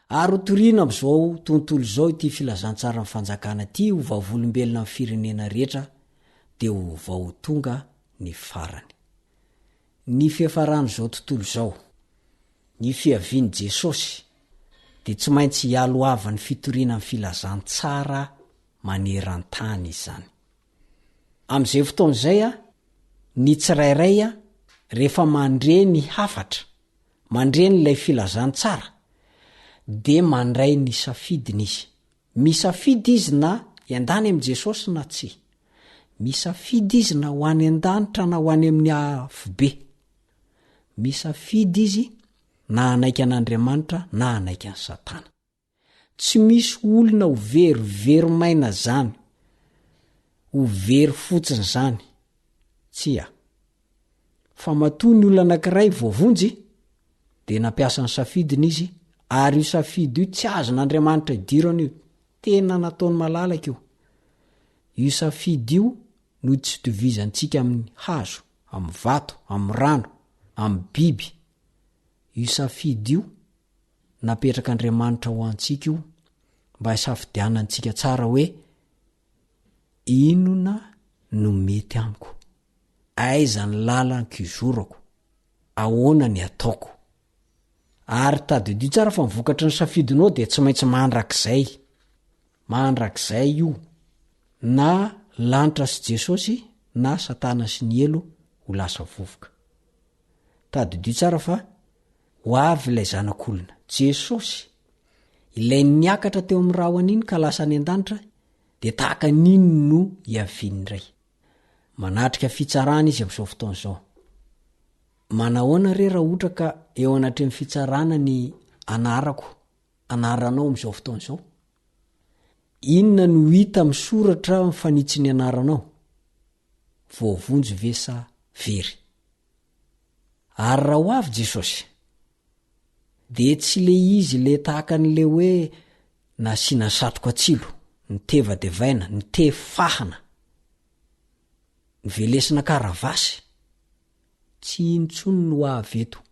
Ary ho toriana amin'izao tontolo izao ity filazantsara ny fanjakana ity ho vavolombelona amin'ny firenena rehetra dia ho vao tonga ny farany. Ny fiafarany izao tontolo izao, ny fiaviany Jesosy, dia tsy maintsy hialo ava ny fitoriana amin'ny filazantsara maneran-tany izany. Amin'izay fotoana izay ny tsirairay rehefa mandre ny hafatra, mandre n'ilay filazantsara, dia mandray ny safidiny izy. Misafidy izy na iandany amin'i Jesosy na tsy. misafidy izy na ho any an-danitra na ho any amin'ny afobe, misafidy izy na anaiky an'Andriamanitra na anaiky any Satana. Tsy misy olona ho very maina zany, ho very fotsiny zany, tsia. Fa matoa ny olona anankiray voavonjy dia nampiasa ny safidiny izy, ary io safidy io tsy azon'Andriamanitra idirana io, tena nataony malalaka io. Io safidy io no tsy tovizantsika amin'ny hazo, amin'ny vato, amin'ny rano, amin'ny biby. Io safidy io napetraka Andriamanitra ho antsika io mba hisafidianantsika tsara hoe inona no mety amiko, aiza ny lalako izorako, ahoana ny ataoko. Ary tadidio tsara fa mivokatra ny safidinao dia tsy maintsy mandrakizay io, na lanitra sy Jesosy na Satana sy ny elo ho lasa vovoka. Tadidio tsara fa ho avy ilay zanak'olona Jesosy, ilay niakatra teo amin'ny rahona iny ka lasa any an-danitra, dia tahaka nino no hiavian'indray. Manatrika fitsarana izy amin'izao fotoana izao. Manahoana re raha ohatra ka eo anatreh'ny fitsarana ny anaranao amin'izao fotoana izao? Inona no hita misoratra mifanitsy ny anaranao? Voavonjy ve sa very? Ary raha ho avy Jesosy, dia tsy le izy le tahaka n'le hoe nasiana satroka tsilo, ny tevadevaina, ny tefahana, ny velesina karavasy. Tsy intsony no avy eto,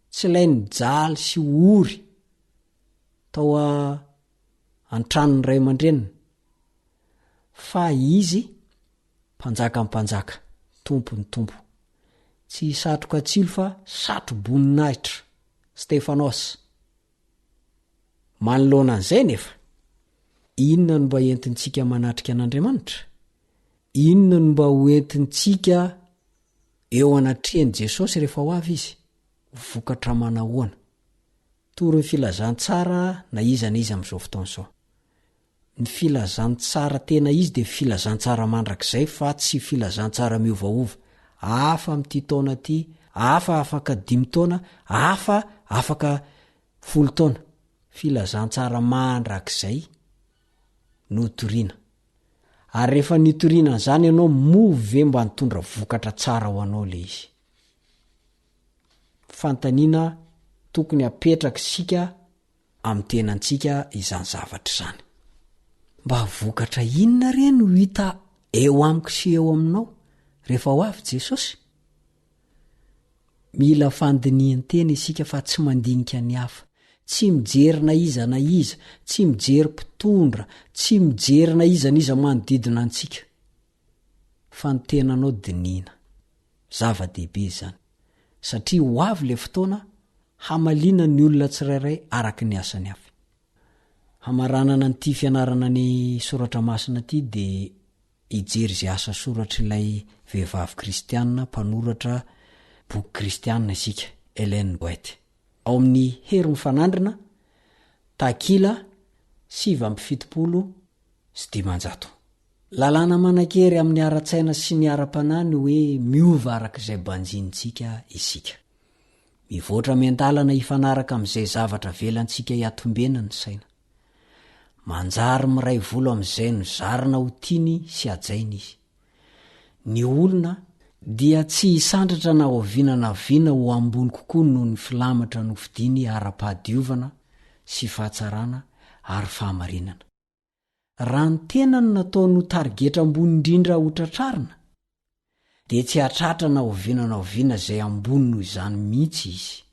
tsy lay ny jaly sy ory tao an-tranony ray aman-dreniny, fa izy mpanjaka ny mpanjaka, tompo ny tompo. Tsy satroka tsilo fa satro-boninahitra, Stefanos. Manoloana an'izay nefa, inona no mba entintsika manatrika an'Andriamanitra? Inona no mba hoentintsika eo anatrehany Jesosy rehefa ho avy izy? Vokatra manahoana? Tory ny filazantsara na iza amin'izao fotoana izao. Ny filazantsara tena izy dia filazantsara mandrakizay, fa tsy filazantsara miovaova. Hafa amin'ity taona ity, hafa afaka 5 taona, hafa afaka 10 taona. Filazantsara mandrakizay no toriana. Ary rehefa nitoriana zany ianao, move mba nitondra vokatra tsara ho anao le izy. Fantaniana tokony apetraka sika amin'ny tenantsika izany zavatra izany. Mba vokatra inona re no hita eo amiko sy eo aminao rehefa ho avy Jesosy? Mila fandinian-tena isika fa tsy mandinika ny hafa. Tsy mijery na iza na iza, tsy mijery mpitondra, tsy mijery na iza na iza manodidina antsika. Fa ny tenanao diniana. Zava-dehibe zany. Satria ho avy le fotoana hamaliana ny olona tsirairay araka ny asany avy. Hamaranana n'ity fianarana ny soratra masina ity dia ijery izay asa soratra ilay vehivavy kristianina, mpanoratra boky kristianina isika, Ellen White. Ao amin'ny Hery Mifanandrina, takila 770. Lalàna manan-kery amin'ny ara-tsaina sy ny ara-panany hoe miova arak'izay banjintsika isika. Mivoatra mentalana hifanaraka amin'izay zavatra velantsika hiatombena ny saina. Manjary miray volo amin'izay no zarina ho tiany sy ajaina izy. Ny olona dia tsy hisandratra na hoaviana na viana ho ambony kokoa noho ny filamatra no fidiny ara-pahadiovana sy fahatsarana ary fahamarinana. Raha ny tena no nataony tarigetra ambony indrindra ho tratrarina, dia tsy hatratra na hoaviana na hoaviana izay ambony noho izany mihitsy izy.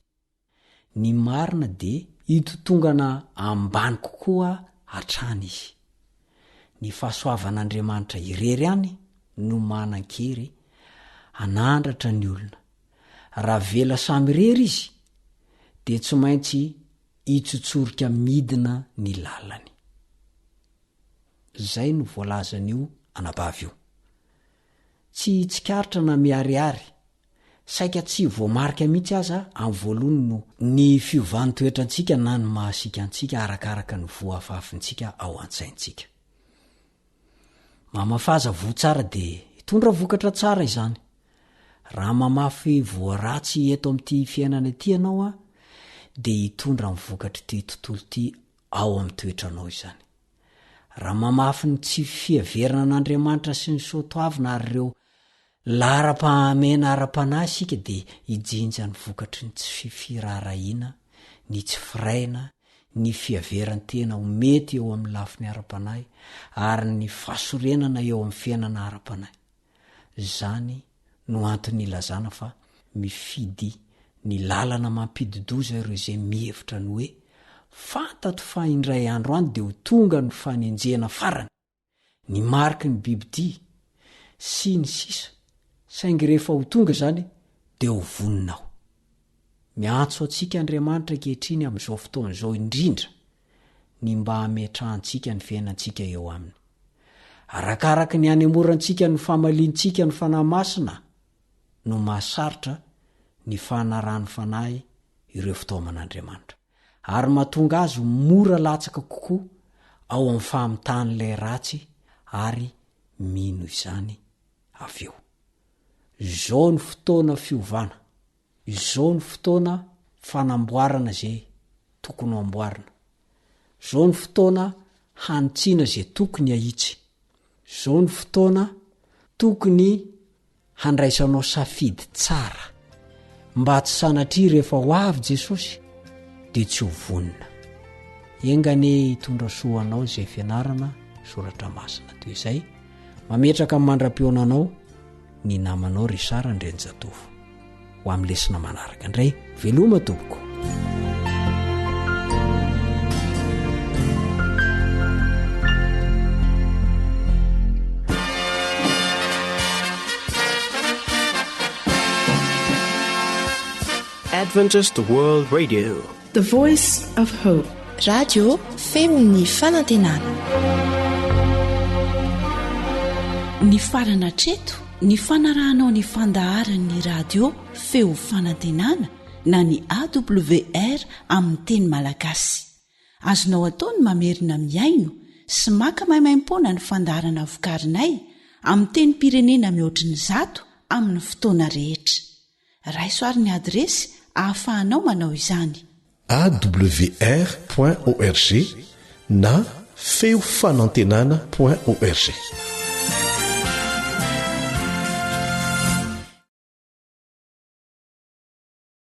Ny marina dia hitotongana ambany kokoa hatrany izy. Ny fahasoavan'Andriamanitra irery ihany no manan-kery anandratra ny olona. Raha vela samy rery izy, dia tsy maintsy hitsotsorika midina ny lalany. Zay no voalazan'io anabavy io. Tsy tsikaritra na miariary, saika tsy voamarika mihitsy aza amin'ny voalohany no ny fiovantoetrantsika na ny mahasika antsika arakaraka ny voafafintsika ao an-tsaintsika. mamafaza vo tsara dia hitondra vokatra tsara izany. Raha mamafy voaratsy eto amin'ity fiainana ity ianao a dia hitondra mivokatra ity tontolo ity ao amin'ny toetranao izany. Raha mamafy ny tsy fiaverana an'Andriamanitra sy ny soatoavina ary ireo lara-pahamena ara-panahy isika dia hijinja ny vokatry ny tsy firarahiana, ny tsy firaina, ny fiaverantena ho mety eo amin'ny lafiny ara-panahy ary ny fahasorenana eo amin'ny fiainana ara-panahy. Zany no antony ilazana fa mifidy ny lalana mampididoza ireo izay mihevitra ny hoe fantato fa indray andro any dia ho tonga ny fanenjehana farany, ny mariky ny bibidia sy ny sisa, saingy rehefa ho tonga zany dia ho voninao. Miantso antsika Andriamanitra ankehitriny amin'izao fotoan'izao indrindra ny mba hametrahantsika ny fiainantsika eo aminy. Arakaraka ny hanemorantsika ny famaliantsika ny fanahy masina no mahasarotra ny fanarahan'ny fanahy ireo fitaoman'Andriamanitra, ary mahatonga azy mora latsaka kokoa ao amin'ny fahamitahanyilay ratsy ary mino izany avy eo. Izao ny fotoana fiovana, izao ny fotoana fanamboarana izay tokony ho amboarina, izao ny fotoana hanitsiana izay tokony hahitsy, izao ny fotoana tokony handraisanao safidy tsara mba tsy sanatria rehefa ho avy Jesosy dia tsy ho vonina. Engane hitondra soanao izay fianarana soratra masina toy izay, mametraka amin'ny mandram-pionanao ny namanao Risara Ndrenjatovo. Ho amin'ny lesona manaraka indray, veloma tompoko. Adventist World Radio, The Voice of Hope. Radio Femon'ny Fanantenana. Ny farana treto, ny fanarahanao ny fandaharan'ny radio Feo Fanantenana na ny AWR amin'ny teny malagasy. Azonao ataony mamerina miaino sy maka maimaimpoana ny fandaharana vokarinay amin'ny teny pirenena mihoatriny 100 amin'ny fotoana rehetra. Raisoaryn'ny adresy ahafahanao manao izany: awr.org na feofanantenana.org.